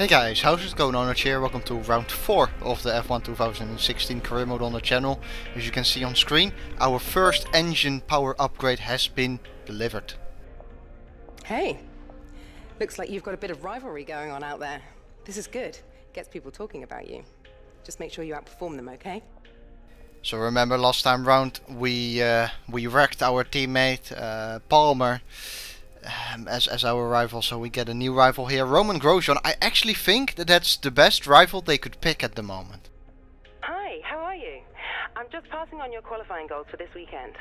Hey guys, how's it going? Onage here. Welcome to round 4 of the F1 2016 career mode on the channel. As you can see on screen, our first engine power upgrade has been delivered. Hey, looks like you've got a bit of rivalry going on out there. This is good. Gets people talking about you. Just make sure you outperform them, okay? So remember last time round we wrecked our teammate Palmer as our rival, so we get a new rival here, Roman Grosjean. I actually think that that's the best rival they could pick at the moment. Hi, how are you? I'm just passing on your qualifying goals for this weekend.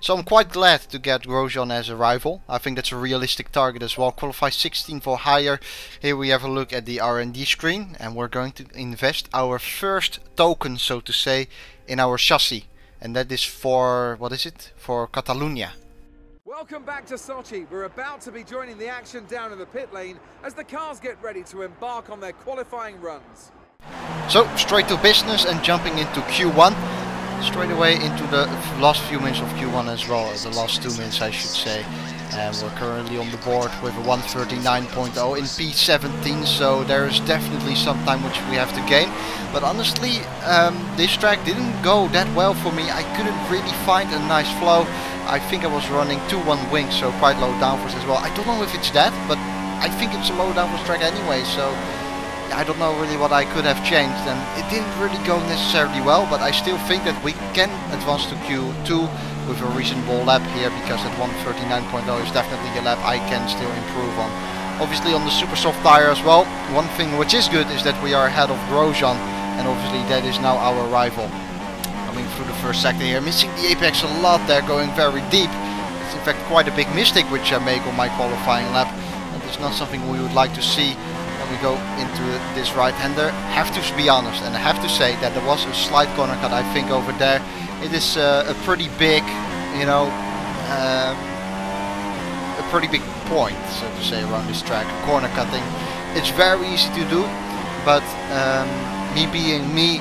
So I'm quite glad to get Grosjean as a rival. I think that's a realistic target as well. Qualify 16th or higher. Here we have a look at the R&D screen, and we're going to invest our first token, so to say, in our chassis. And that is for, what is it? For Catalonia. Welcome back to Sochi. We're about to be joining the action down in the pit lane as the cars get ready to embark on their qualifying runs. So straight to business and jumping into Q1. Straight away into the last few minutes of Q1 as well, the last 2 minutes I should say. And we're currently on the board with a 139.0 in P17, so there is definitely some time which we have to gain. But honestly, this track didn't go that well for me. I couldn't really find a nice flow. I think I was running 2-1 wings, so quite low downforce as well. I don't know if it's that, but I think it's a low downforce track anyway, so I don't know really what I could have changed, and it didn't really go necessarily well, but I still think that we can advance to Q2 with a reasonable lap here, because at 139.0 is definitely a lap I can still improve on. Obviously on the super soft tire as well. One thing which is good is that we are ahead of Grosjean, and obviously that is now our rival. Coming through the first sector here, missing the apex a lot there, going very deep. It's in fact quite a big mistake which I make on my qualifying lap, and it's not something we would like to see when we go into this right-hander. Have to be honest, and I have to say that there was a slight corner cut I think over there. It is a pretty big, you know, a pretty big point, so to say, around this track. Corner cutting, it's very easy to do, but me being me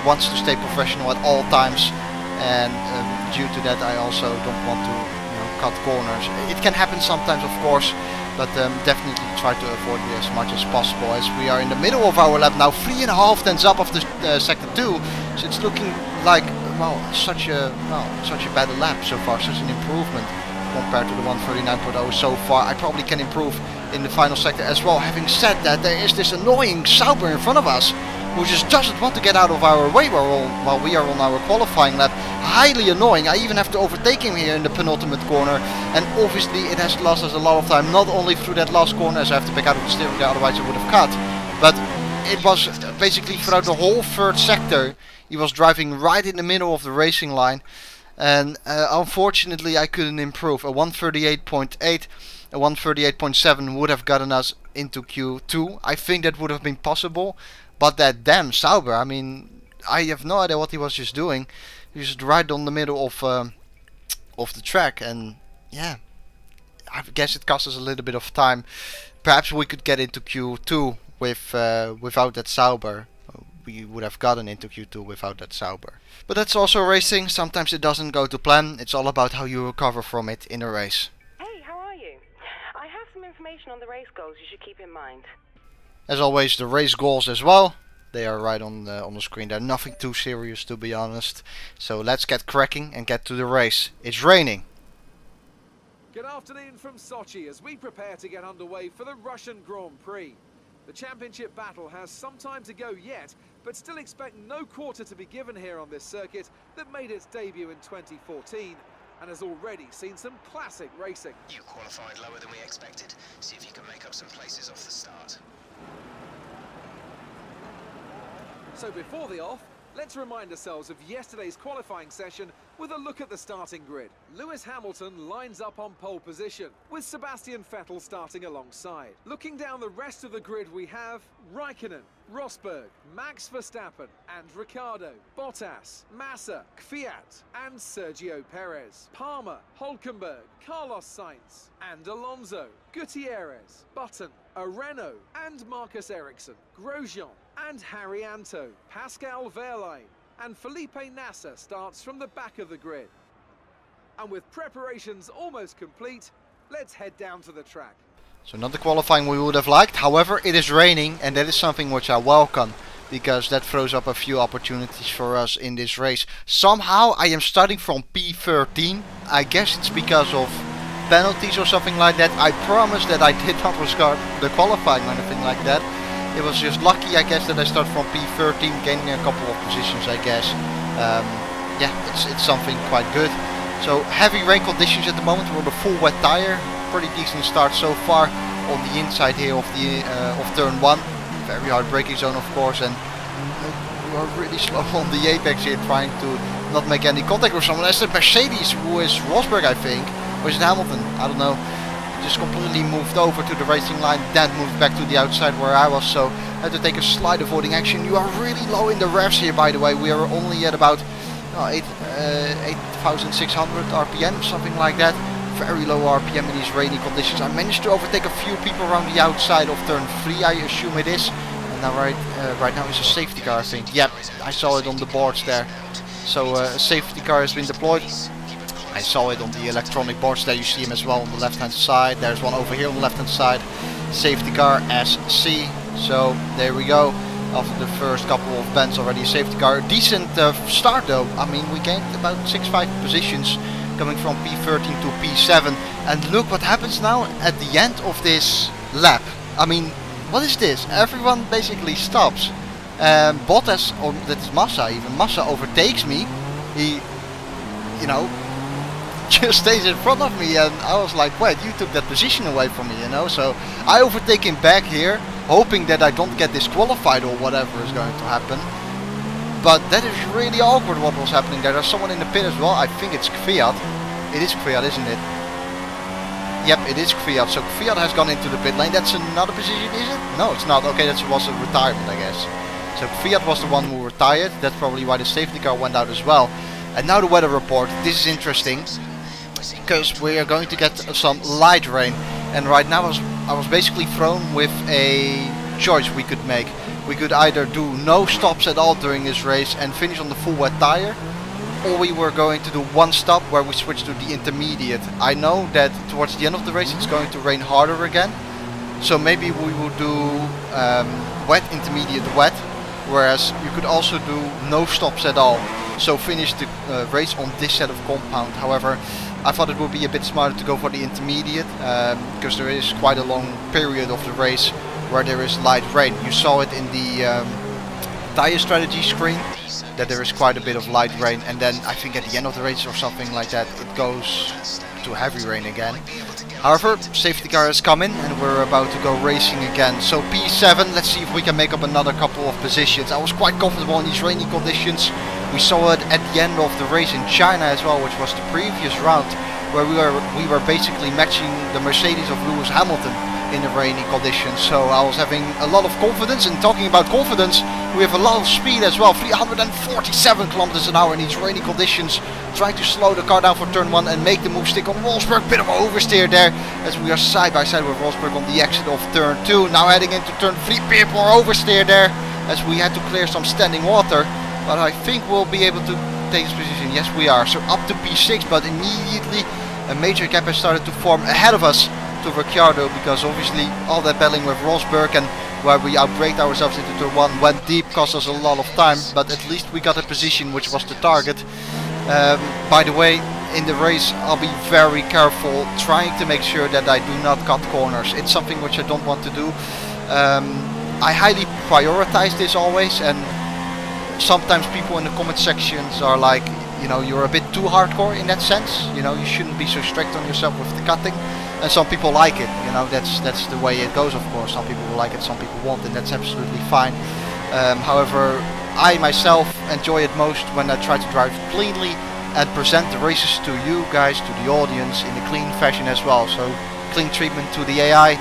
wants to stay professional at all times, and due to that I also don't want to, you know, cut corners. It can happen sometimes, of course, but definitely try to avoid it as much as possible, as we are in the middle of our lap now, 3.5 tenths up of the sector 2, so it's looking like, well, such a better lap so far, such an improvement compared to the 139.0 so far. I probably can improve in the final sector as well. Having said that, there is this annoying Sauber in front of us, who just doesn't want to get out of our way while we are on our qualifying lap. Highly annoying. I even have to overtake him here in the penultimate corner, and obviously it has lost us a lot of time, not only through that last corner, as I have to pick out of the steering wheel, otherwise I would have cut, but it was basically throughout the whole third sector. He was driving right in the middle of the racing line, and unfortunately I couldn't improve. A 138.8, a 138.7 would have gotten us into Q2. I think that would have been possible. But that damn Sauber, I mean, I have no idea what he was just doing. He was just right on the middle of the track, and yeah, I guess it cost us a little bit of time. Perhaps we could get into Q2 with without that Sauber. We would have gotten into Q2 without that Sauber. But that's also racing. Sometimes it doesn't go to plan. It's all about how you recover from it in a race. Hey, how are you? I have some information on the race goals you should keep in mind. As always, the race goals as well. They are right on the screen. They're nothing too serious, to be honest. So let's get cracking and get to the race. It's raining. Good afternoon from Sochi as we prepare to get underway for the Russian Grand Prix. The championship battle has some time to go yet, but still expect no quarter to be given here on this circuit that made its debut in 2014 and has already seen some classic racing. You qualified lower than we expected. See if you can make up some places off the start. So before the off, let's remind ourselves of yesterday's qualifying session with a look at the starting grid. Lewis Hamilton lines up on pole position, with Sebastian Vettel starting alongside. Looking down the rest of the grid, we have Raikkonen, Rosberg, Max Verstappen and Ricciardo, Bottas, Massa, Kvyat and Sergio Perez, Palmer, Hülkenberg, Carlos Sainz and Alonso, Gutierrez, Button, Renault and Marcus Ericsson, Grosjean and Harry Anto, Pascal Wehrlein and Felipe Nasser starts from the back of the grid. And with preparations almost complete, let's head down to the track. So not the qualifying we would have liked. However, it is raining, and that is something which I welcome, because that throws up a few opportunities for us in this race. Somehow I am starting from P13. I guess it's because of penalties or something like that. I promise that I did not discard the qualifying or anything like that. It was just lucky, I guess, that I start from P13, gaining a couple of positions, I guess. Yeah, it's something quite good. So heavy rain conditions at the moment. We're on the full wet tire. Pretty decent start so far on the inside here of the of turn 1. Very hard braking zone, of course, and we are really slow on the apex here, trying to not make any contact with someone. That's the Mercedes, who is Rosberg, I think, or is it Hamilton? I don't know. Just completely moved over to the racing line, then moved back to the outside where I was, so I had to take a slight avoiding action. You are really low in the revs here, by the way. We are only at about 8,600 RPM, something like that. Very low RPM in these rainy conditions. I managed to overtake a few people around the outside of turn 3, I assume it is. And now right now is a safety car, I think. Yep, I saw it on the boards there. So a safety car has been deployed. I saw it on the electronic boards there. You see him as well on the left hand side. There's one over here on the left hand side. Safety car SC. So there we go. After the first couple of bends already a safety car. Decent start though. I mean, we gained about 6-5 positions coming from P13 to P7. And look what happens now at the end of this lap. I mean, what is this? Everyone basically stops. Bottas, or that is Massa even. Massa overtakes me. He, you know, just stays in front of me, and I was like, wait, you took that position away from me, you know. So I overtake him back here, hoping that I don't get disqualified or whatever is going to happen. But that is really awkward what was happening there. There's someone in the pit as well. I think it's Kvyat. It is Kvyat, isn't it? Yep, it is Kvyat. So Kvyat has gone into the pit lane. That's another position, is it? No, it's not. Okay, that was a retirement, I guess. So Kvyat was the one who retired. That's probably why the safety car went out as well. And now the weather report. This is interesting, because we are going to get some light rain. And right now I was basically thrown with a choice we could make. We could either do no stops at all during this race and finish on the full wet tire, or we were going to do one stop where we switch to the intermediate. I know that towards the end of the race it's going to rain harder again, so maybe we will do wet, intermediate, wet, whereas you could also do no stops at all, so finish the race on this set of compound. However, I thought it would be a bit smarter to go for the intermediate, because there is quite a long period of the race where there is light rain. You saw it in the tire strategy screen, that there is quite a bit of light rain, and then I think at the end of the race or something like that it goes to heavy rain again. However, safety car has come in and we're about to go racing again. So P7, let's see if we can make up another couple of positions. I was quite comfortable in these rainy conditions. We saw it at the end of the race in China as well, which was the previous round, where we were basically matching the Mercedes of Lewis Hamilton in the rainy conditions. So I was having a lot of confidence, and talking about confidence, we have a lot of speed as well. 347 kilometers an hour in these rainy conditions, trying to slow the car down for turn 1 and make the move stick on Rosberg. Bit of an oversteer there, as we are side by side with Rosberg on the exit of turn 2. Now heading into turn 3, bit more oversteer there, as we had to clear some standing water. But I think we'll be able to take this position. Yes, we are. So up to P6, but immediately a major gap has started to form ahead of us to Ricciardo, because obviously all that battling with Rosberg and where we outbraked ourselves into turn 1 went deep, cost us a lot of time, but at least we got a position which was the target. By the way, in the race I'll be very careful, trying to make sure that I do not cut corners. It's something which I don't want to do. I highly prioritize this always, and sometimes people in the comment sections are like, you know, you're a bit too hardcore in that sense, you know, you shouldn't be so strict on yourself with the cutting. And some people like it, you know, that's the way it goes, of course. Some people will like it, some people won't, and that's absolutely fine. However, I myself enjoy it most when I try to drive cleanly and present the races to you guys, to the audience, in a clean fashion as well. So clean treatment to the AI,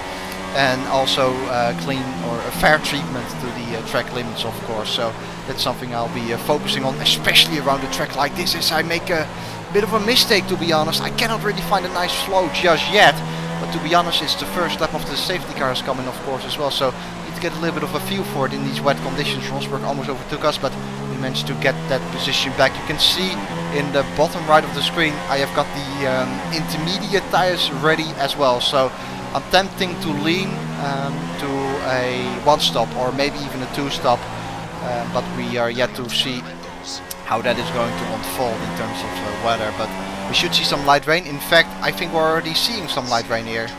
and also clean or a fair treatment to the track limits, of course. So that's something I'll be focusing on, especially around a track like this, as I make a bit of a mistake, to be honest. I cannot really find a nice flow just yet, but to be honest, it's the first lap of the safety cars coming, of course, as well, so need to get a little bit of a feel for it in these wet conditions. Rosberg almost overtook us, but we managed to get that position back. You can see in the bottom right of the screen I have got the intermediate tires ready as well, so I'm tempting to lean to a 1-stop or maybe even a 2-stop, but we are yet to see how that is going to unfold in terms of weather. But we should see some light rain. In fact, I think we're already seeing some light rain here.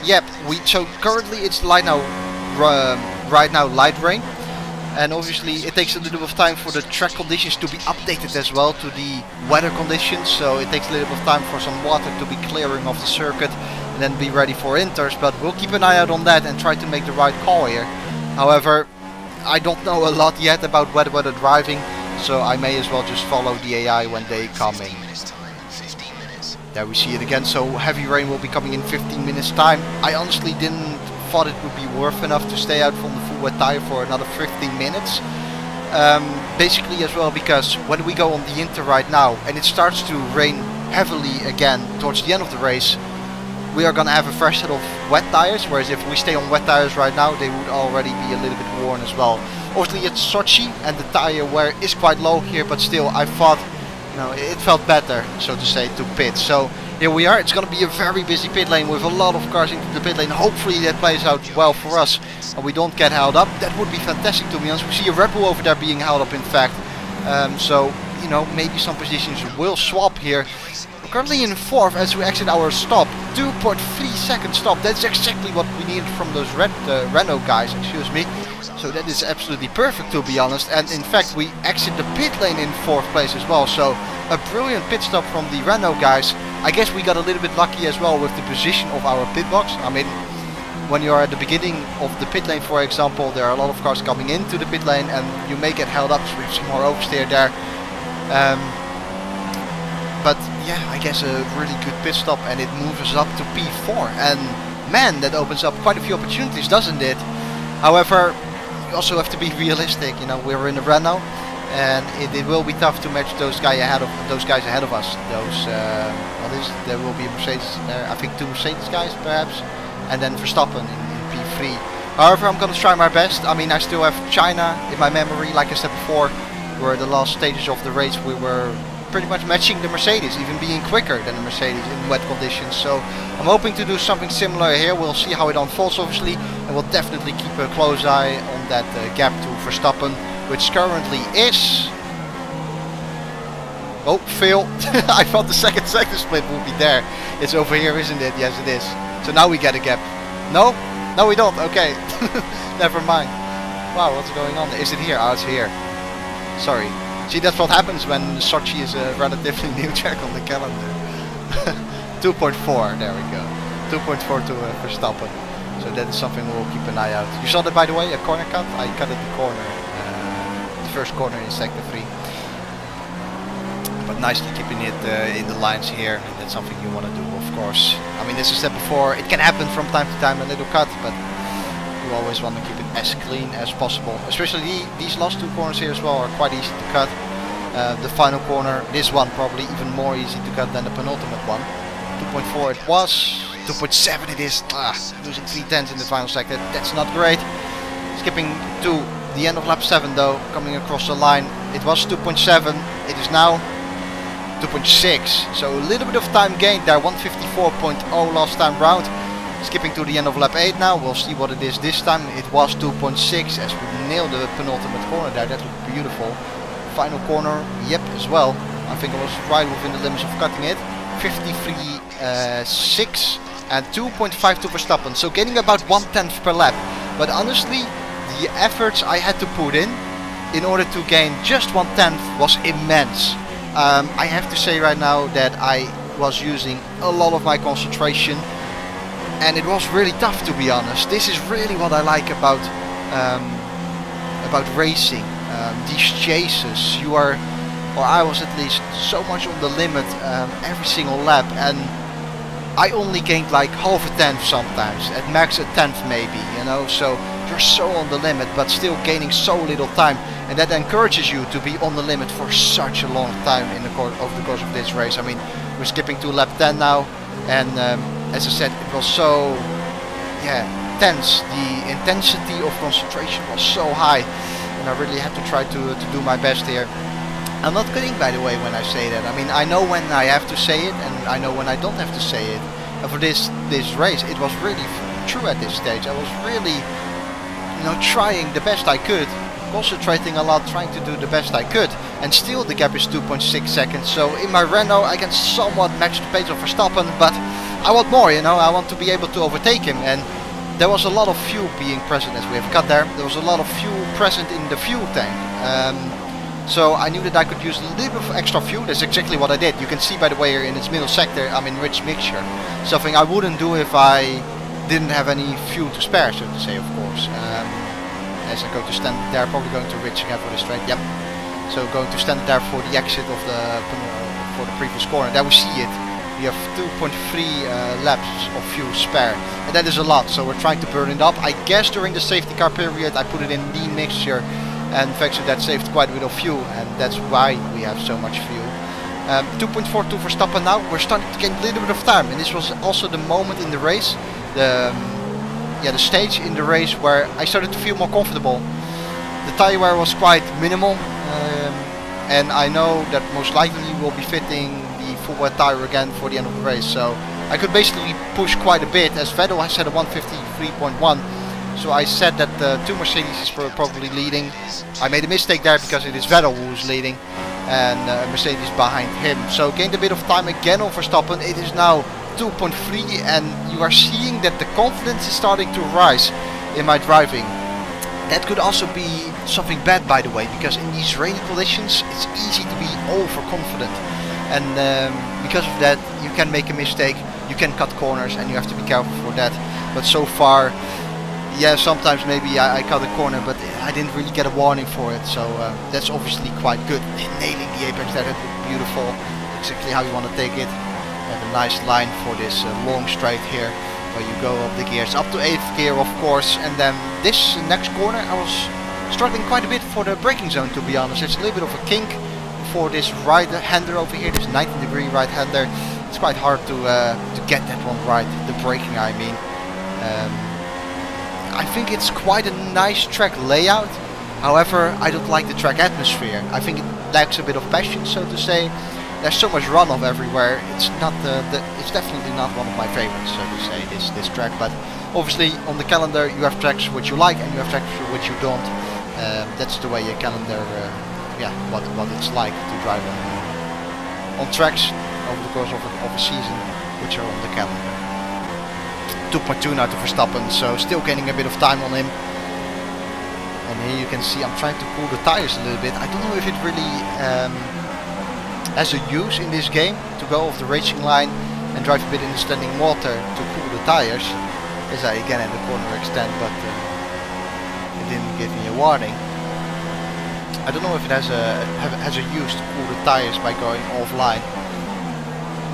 Yep, so currently it's right now light rain, and obviously it takes a little bit of time for the track conditions to be updated as well to the weather conditions. So it takes a little bit of time for some water to be clearing off the circuit and then be ready for inters. But we'll keep an eye out on that and try to make the right call here. However, I don't know a lot yet about weather driving, so I may as well just follow the AI when they come in. There we see it again, so heavy rain will be coming in 15 minutes time. I honestly didn't thought it would be worth enough to stay out from the full wet tire for another 15 minutes. Basically as well because when we go on the Inter right now and it starts to rain heavily again towards the end of the race, we are gonna have a fresh set of wet tires, whereas if we stay on wet tires right now, they would already be a little bit worn as well. Obviously it's Sochi and the tire wear is quite low here, but still I thought, you know, it felt better, so to say, to pit. So here we are. It's going to be a very busy pit lane with a lot of cars into the pit lane. Hopefully that plays out well for us and we don't get held up. That would be fantastic, to be honest. We see a Red Bull over there being held up, in fact. So, you know, maybe some positions will swap here. We're currently in 4th as we exit our stop. 2.3 second stop. That's exactly what we needed from those Renault guys, excuse me. So that is absolutely perfect, to be honest. And in fact, we exit the pit lane in 4th place as well. So a brilliant pit stop from the Renault guys. I guess we got a little bit lucky as well with the position of our pit box. I mean, when you are at the beginning of the pit lane, for example, there are a lot of cars coming into the pit lane and you may get held up, so we have some more oversteer there. But yeah, I guess a really good pit stop, and it moves us up to P4. And man, that opens up quite a few opportunities, doesn't it? However, you also have to be realistic. You know, we're in a Renault, and it will be tough to match those guys ahead of us. There will be a Mercedes, I think 2 Mercedes guys perhaps, and then Verstappen in P3. However, I'm gonna try my best. I mean, I still have China in my memory, like I said before, where the last stages of the race we were pretty much matching the Mercedes, even being quicker than the Mercedes in wet conditions. So I'm hoping to do something similar here. We'll see how it unfolds, obviously, and we'll definitely keep a close eye on that gap to Verstappen, which currently is... Oh, fail. I thought the second sector split would be there. It's over here, isn't it? Yes, it is. So now we get a gap. No? No, we don't. Okay. Never mind. Wow, what's going on? Is it here? Oh, it's here. Sorry. See, that's what happens when Sochi is a relatively new track on the calendar. 2.4, there we go. 2.4 to Verstappen. So that is something we'll keep an eye out. You saw that, by the way, a corner cut? I cut at the corner. The first corner in sector 3. But nicely keeping it in the lines here. And that's something you want to do, of course. I mean, as I said before, it can happen from time to time, a little cut, but you always want to keep it as clean as possible. Especially these last 2 corners here as well are quite easy to cut. The final corner, this one probably even more easy to cut than the penultimate one. 2.4 it was, 2.7 it is. Losing 3/10 in the final sector, that's not great. Skipping to the end of lap 7 though, coming across the line. It was 2.7, it is now 2.6. So a little bit of time gained there, 154.0 last time round. Skipping to the end of lap 8 now, we'll see what it is this time. It was 2.6 as we nailed the penultimate corner there, that looked beautiful. Final corner, yep, as well. I think I was right within the limits of cutting it. 53.6 and 2.5 to Verstappen, so getting about 1/10 per lap. But honestly, the efforts I had to put in order to gain just 1/10 was immense. I have to say right now that I was using a lot of my concentration, and it was really tough, to be honest. This is really what I like about racing. These chases, you are, or I was at least, so much on the limit every single lap, and I only gained like half a tenth sometimes, at max a tenth maybe, you know. So you're so on the limit, but still gaining so little time, and that encourages you to be on the limit for such a long time over the course of this race. I mean, we're skipping to lap 10 now, and as I said, it was so, tense. The intensity of concentration was so high, and I really had to try to do my best here. I'm not kidding, by the way, when I say that. I mean, I know when I have to say it, and I know when I don't have to say it. for this race, it was really true at this stage. I was really, trying the best I could, concentrating a lot, trying to do the best I could, and still the gap is 2.6 seconds. So in my Renault I can somewhat match the pace of Verstappen, but I want more, I want to be able to overtake him, and there was a lot of fuel being present as we have got there. There was a lot of fuel present in the fuel tank. So I knew that I could use a little bit of extra fuel. That's exactly what I did. You can see by the way here in its middle sector I'm in rich mixture. Something I wouldn't do if I didn't have any fuel to spare, so to say, of course. As I go to stand there, probably going to rich again for the straight. Yep. So going to stand there for the exit of for the previous corner. There we see it. We have 2.3 laps of fuel spare, and that is a lot. So we're trying to burn it up. I guess during the safety car period I put it in lean mixture, and thanks to that saved quite a bit of fuel, and that's why we have so much fuel. 2.42 for Verstappen now. We're starting to gain a little bit of time, and this was also the moment in the race, the stage in the race where I started to feel more comfortable. The tire wear was quite minimal, and I know that most likely we'll be fitting the full wet tire again for the end of the race. So I could basically push quite a bit, as Vettel has had a 153.1. So I said that the two Mercedes were probably leading. I made a mistake there because it is Vettel who is leading, and Mercedes behind him. So gained a bit of time again on Verstappen. It is now 2.3, and you are seeing that the confidence is starting to rise in my driving. That could also be something bad, by the way, because in these rainy conditions it's easy to be overconfident, and because of that you can make a mistake, you can cut corners, and you have to be careful for that. But so far, yeah, sometimes maybe I cut a corner, but I didn't really get a warning for it, so that's obviously quite good. Nailing the apex, that is beautiful, exactly how you want to take it. And a nice line for this long straight here, where you go up the gears up to 8th gear, of course. And then this next corner I was struggling quite a bit for the braking zone, to be honest. It's a little bit of a kink for this right-hander over here, this 90-degree right-hander. It's quite hard to get that one right, the braking I mean. I think it's quite a nice track layout. However, I don't like the track atmosphere. I think it lacks a bit of passion, so to say. There's so much runoff everywhere. It's not it's definitely not one of my favorites, so to say, this track. But obviously on the calendar you have tracks which you like and you have tracks which you don't. That's the way your calendar, what it's like to drive on tracks over the course of a season, which are on the calendar. 2.2 now to Verstappen, so still gaining a bit of time on him. And here you can see I'm trying to cool the tires a little bit. I don't know if it really has a use in this game to go off the racing line and drive a bit in the standing water to cool the tires, as I again had the corner extend, but it didn't give me a warning. I don't know if it has a use to cool the tires by going offline.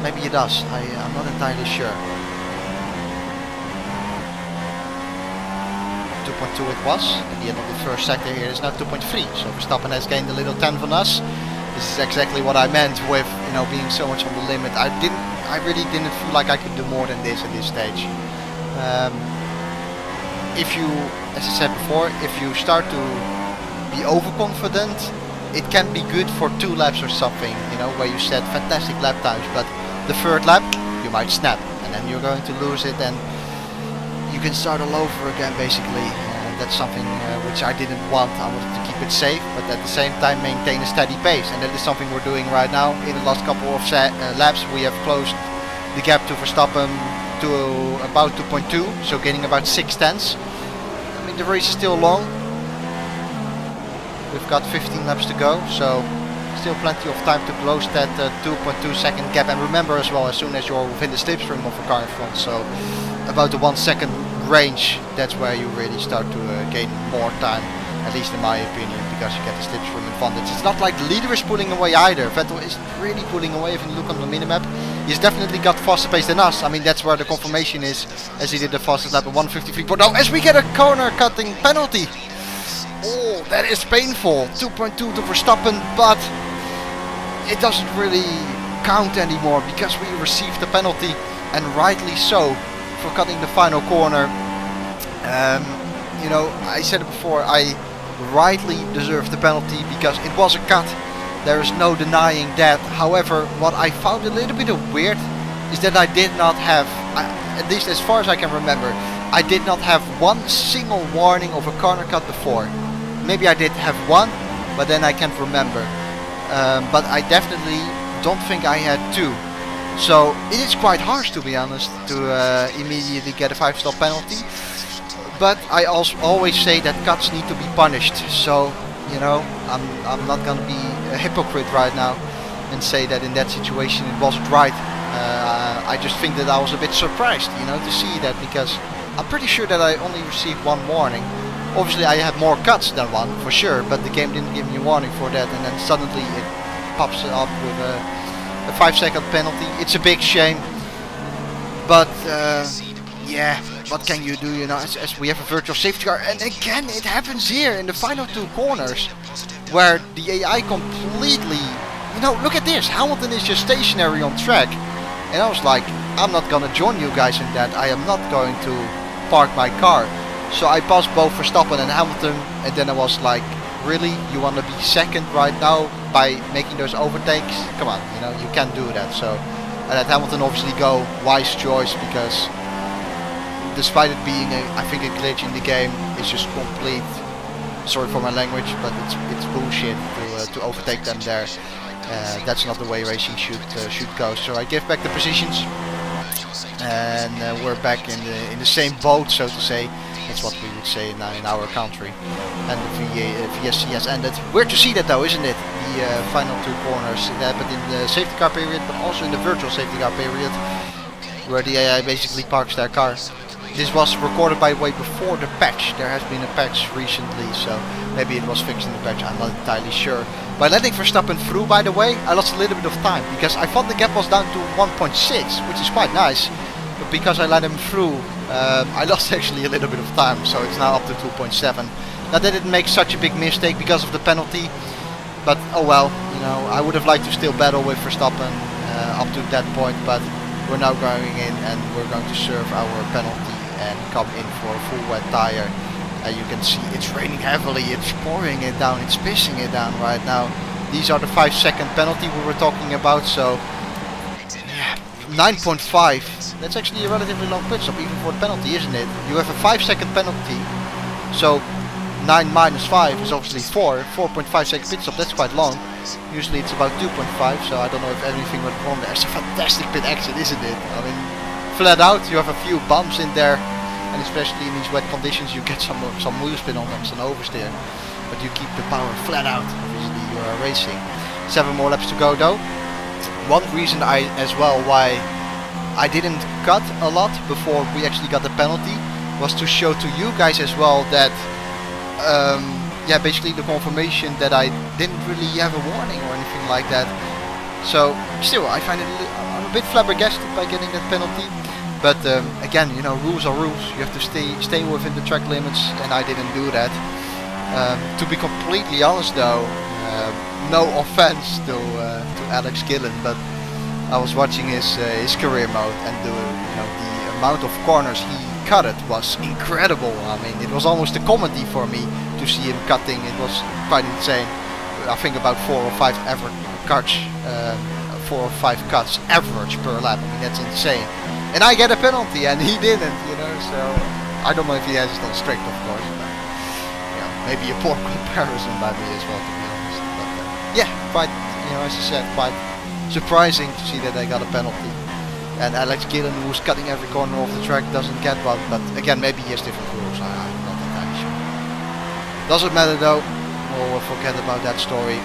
Maybe it does. I'm not entirely sure. 2.2 it was at the end of the first sector. Here is now 2.3, so Verstappen has gained a little 10 on us. This is exactly what I meant with being so much on the limit. I really didn't feel like I could do more than this at this stage. If you, as I said before, if you start to be overconfident, it can be good for 2 laps or something, where you set fantastic lap times, but the 3rd lap you might snap, and then you're going to lose it, and you can start all over again basically. That's something which I didn't want. I wanted to keep it safe, but at the same time maintain a steady pace, and that is something we're doing right now. In the last couple of laps we have closed the gap to Verstappen to about 2.2, so gaining about 6 tenths. I mean, the race is still long. We've got 15 laps to go, so still plenty of time to close that 2.2 second gap. And remember as well, as soon as you're within the slipstream of a car in front, so about the 1 second range, that's where you really start to gain more time, at least in my opinion, because you get the slipstream advantage. It's not like the leader is pulling away either. Vettel is really pulling away. If you look on the minimap, he's definitely got faster pace than us. I mean, that's where the confirmation is, as he did the fastest lap at 153.0, as we get a corner cutting penalty. Oh, that is painful. 2.2 to Verstappen, but it doesn't really count anymore because we received the penalty, and rightly so, for cutting the final corner. I said it before, I rightly deserved the penalty because it was a cut. There is no denying that. However, what I found a little bit weird is that I did not have, at least as far as I can remember, I did not have one single warning of a corner cut before. Maybe I did have one, but then I can't remember. But I definitely don't think I had two. So it is quite harsh, to be honest, to immediately get a 5-stop penalty. But I also always say that cuts need to be punished. So, you know, I'm not gonna be a hypocrite right now and say that in that situation it wasn't right. I just think that I was a bit surprised, you know, to see that, because I'm pretty sure that I only received one warning. Obviously I had more cuts than one, for sure, but the game didn't give me a warning for that, and then suddenly it pops up with a 5-second penalty. It's a big shame, but yeah, what can you do, you know, as we have a virtual safety car, and again it happens here in the final 2 corners, where the AI completely, you know, look at this, Hamilton is just stationary on track, and I was like, I'm not gonna join you guys in that, I am not going to park my car. So I passed both Verstappen and Hamilton, and then I was like, really, you want to be second right now by making those overtakes? Come on, you know, you can't do that. So I let Hamilton obviously go, wise choice, because despite it being I think a glitch in the game, it's just complete, sorry for my language, but it's bullshit to overtake them there. That's not the way racing should go. So I give back the positions, and we're back in the same boat, so to say. That's what we would say now in our country. And the VSC has ended. Weird to see that though, isn't it? The final 2 corners. It happened in the safety car period, but also in the virtual safety car period, where the AI basically parks their car. This was recorded, by the way, before the patch. There has been a patch recently, so maybe it was fixed in the patch, I'm not entirely sure. By letting Verstappen through, by the way, I lost a little bit of time, because I thought the gap was down to 1.6, which is quite nice. But because I let him through, I lost actually a little bit of time, so it's now up to 2.7. Now they didn't make such a big mistake because of the penalty, but oh well, you know, I would have liked to still battle with Verstappen up to that point, but we're now going in and we're going to serve our penalty and come in for a full wet tire. You can see it's raining heavily, it's pouring it down, it's pissing it down right now. These are the 5-second penalty we were talking about, so yeah, 9.5. That's actually a relatively long pit stop, even for the penalty, isn't it? You have a 5-second penalty, so 9 minus 5 is obviously 4. 4.5-second pit stop, that's quite long. Usually it's about 2.5, so I don't know if anything went wrong there. It's a fantastic pit exit, isn't it? I mean, flat out, you have a few bumps in there, and especially in these wet conditions you get some wheel spin on them, some oversteer. But you keep the power flat out, obviously you are racing. 7 more laps to go though. One reason as well why I didn't cut a lot before we actually got the penalty was to show to you guys as well that yeah, basically the confirmation that I didn't really have a warning or anything like that. So still, I find it I'm a bit flabbergasted by getting that penalty, but again, you know, rules are rules. You have to stay within the track limits, and I didn't do that. To be completely honest though, no offense to Alex Gillen, but I was watching his career mode, and the amount of corners he cutted was incredible. I mean, it was almost a comedy for me to see him cutting. It was quite insane. I think about 4 or 5 cuts, 4 or 5 cuts average per lap. I mean, that's insane. And I get a penalty, and he didn't. You know, so I don't know if he has it on strict, of course. But, yeah, maybe a poor comparison by me as well, to be honest. But yeah, quite, you know, as I said, quite surprising to see that they got a penalty. And Alex Gillen, who was cutting every corner off the track, doesn't get one. But again, maybe he has different rules. I'm not entirely sure. Doesn't matter though. We'll forget about that story.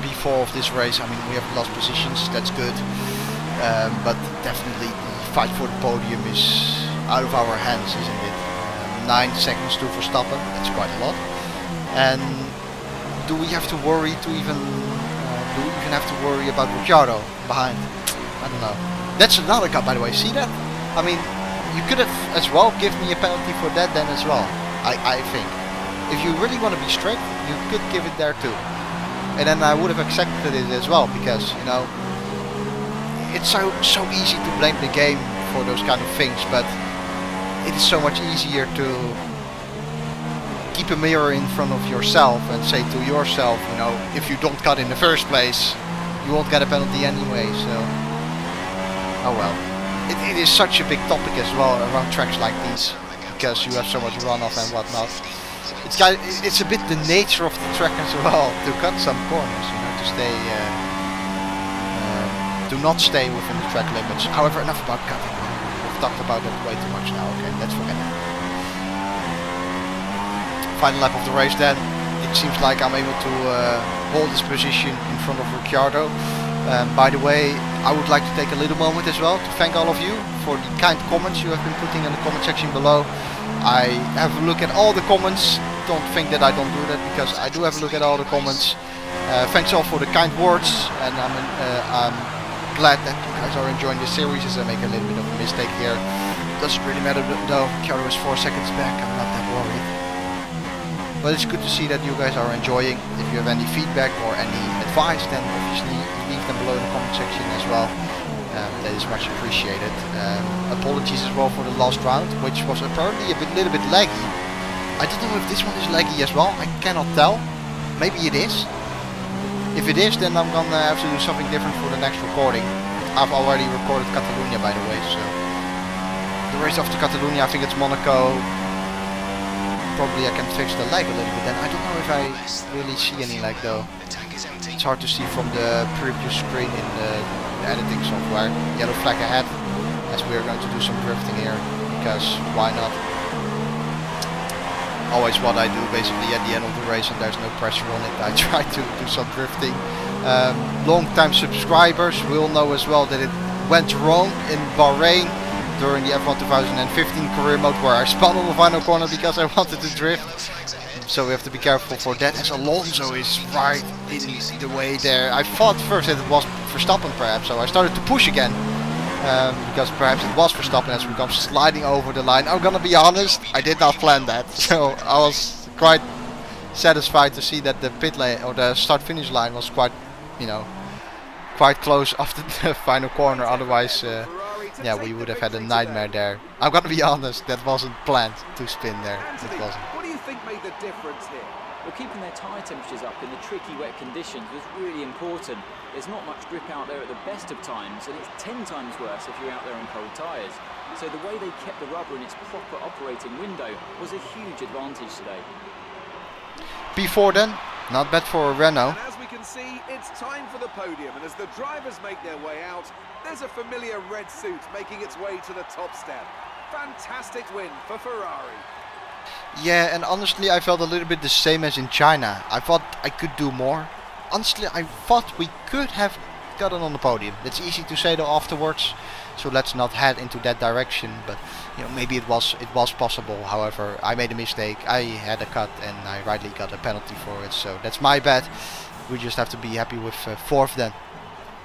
Before of this race, I mean, we have lost positions. That's good. But definitely the fight for the podium is out of our hands, isn't it? 9 seconds to Verstappen. That's quite a lot. And do we have to worry to even? Do we even have to worry about Ricciardo behind? I don't know. That's another cut, by the way. See that? I mean, you could have as well given me a penalty for that then as well. I think. If you really want to be strict, you could give it there too. And then I would have accepted it as well, because, you know, it's so easy to blame the game for those kind of things, but it is so much easier to keep a mirror in front of yourself and say to yourself, you know, if you don't cut in the first place, you won't get a penalty anyway. So Oh well. It is such a big topic as well around tracks like these, because you have so much runoff and whatnot. It's a bit the nature of the track as well to cut some corners, you know, to stay, do not stay within the track limits. However, enough about cutting. We've talked about that way too much now. Okay, let's forget that. Final lap of the race then. It seems like I'm able to hold this position in front of Ricciardo. By the way, I would like to take a little moment as well to thank all of you for the kind comments you have been putting in the comment section below. I have a look at all the comments. Don't think that I don't do that, because I do have a look at all the comments. Thanks all for the kind words, and I'm glad that you guys are enjoying this series, as I make a little bit of a mistake here. Doesn't really matter though, Ricciardo is 4 seconds back, I'm not that worried. But it's good to see that you guys are enjoying. If you have any feedback or any advice, then obviously leave them below in the comment section as well. That is much appreciated. Apologies as well for the last round, which was apparently a little bit laggy. I don't know if this one is laggy as well, I cannot tell. Maybe it is. If it is, then I'm gonna have to do something different for the next recording. I've already recorded Catalonia, by the way, so the race after Catalonia, I think it's Monaco. Probably I can fix the lag a little bit then. I don't know if I really see any lag though. It's hard to see from the preview screen in the editing software. Yellow flag ahead, as we are going to do some drifting here, because why not? Always what I do basically at the end of the race, and there's no pressure on it. I try to do some drifting. Long time subscribers will know as well that it went wrong in Bahrain during the F1 2015 career mode, where I spun on the final corner because I wanted to drift. So we have to be careful for that, as Alonso is right in the way there. I thought first that it was Verstappen perhaps, so I started to push again. Because perhaps it was Verstappen as we come sliding over the line. I'm gonna be honest, I did not plan that. So I was quite satisfied to see that the pit lane, or the start-finish line, was quite, you know, quite close after the final corner. Otherwise, yeah, we would have had a nightmare there. I'm gonna be honest, that wasn't planned to spin there. It wasn't. What do you think made the difference here? Well, keeping their tyre temperatures up in the tricky wet conditions was really important. There's not much grip out there at the best of times, and it's 10 times worse if you're out there on cold tyres. So the way they kept the rubber in its proper operating window was a huge advantage today. P4 then, not bad for Renault. And as we can see, it's time for the podium, and as the drivers make their way out, there's a familiar red suit making its way to the top step. Fantastic win for Ferrari. Yeah, and honestly I felt a little bit the same as in China. I thought I could do more. Honestly, I thought we could have gotten on the podium. That's easy to say though afterwards, so let's not head into that direction. But you know, maybe it was possible. However, I made a mistake. I had a cut and I rightly got a penalty for it, so that's my bad. We just have to be happy with 4th then.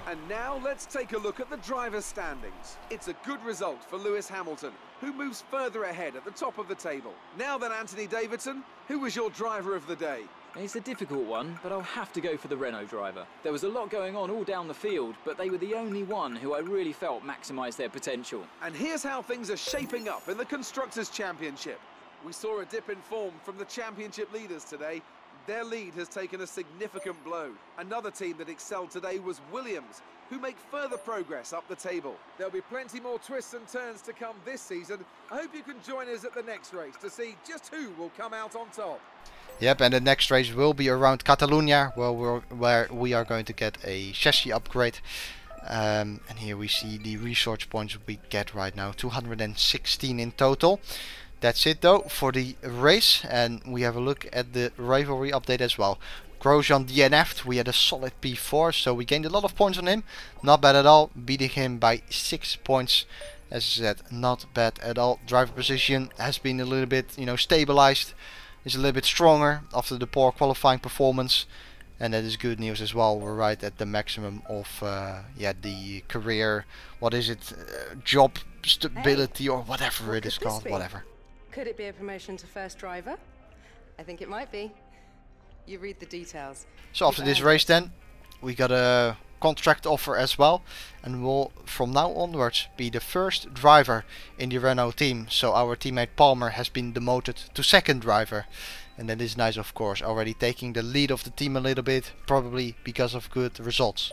And now let's take a look at the driver's standings. It's a good result for Lewis Hamilton, who moves further ahead at the top of the table. Now then, Anthony Davidson, who was your driver of the day? It's a difficult one, but I'll have to go for the Renault driver. There was a lot going on all down the field, but they were the only one who I really felt maximised their potential. And here's how things are shaping up in the Constructors' Championship. We saw a dip in form from the championship leaders today. Their lead has taken a significant blow. Another team that excelled today was Williams, who make further progress up the table. There'll be plenty more twists and turns to come this season. I hope you can join us at the next race to see just who will come out on top. Yep, and the next race will be around Catalonia, where we are going to get a chassis upgrade. And here we see the resource points we get right now, 216 in total. That's it though for the race, and we have a look at the rivalry update as well. Grosjean DNF'd, we had a solid P4, so we gained a lot of points on him. Not bad at all, beating him by 6 points. As I said, not bad at all. Driver position has been a little bit, you know, stabilized. Is a little bit stronger after the poor qualifying performance, and that is good news as well. We're right at the maximum of yeah, the career, what is it, job stability or whatever it is called, whatever. Could it be a promotion to first driver? I think it might be. You read the details. So after this race then, we got a contract offer as well, and will from now onwards be the first driver in the Renault team. So our teammate Palmer has been demoted to second driver, and that is nice, of course, already taking the lead of the team a little bit, probably because of good results.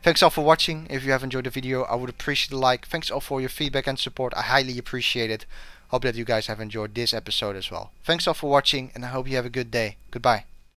Thanks all for watching. If you have enjoyed the video, I would appreciate a like. Thanks all for your feedback and support. I highly appreciate it. Hope that you guys have enjoyed this episode as well. Thanks all for watching, and I hope you have a good day. Goodbye.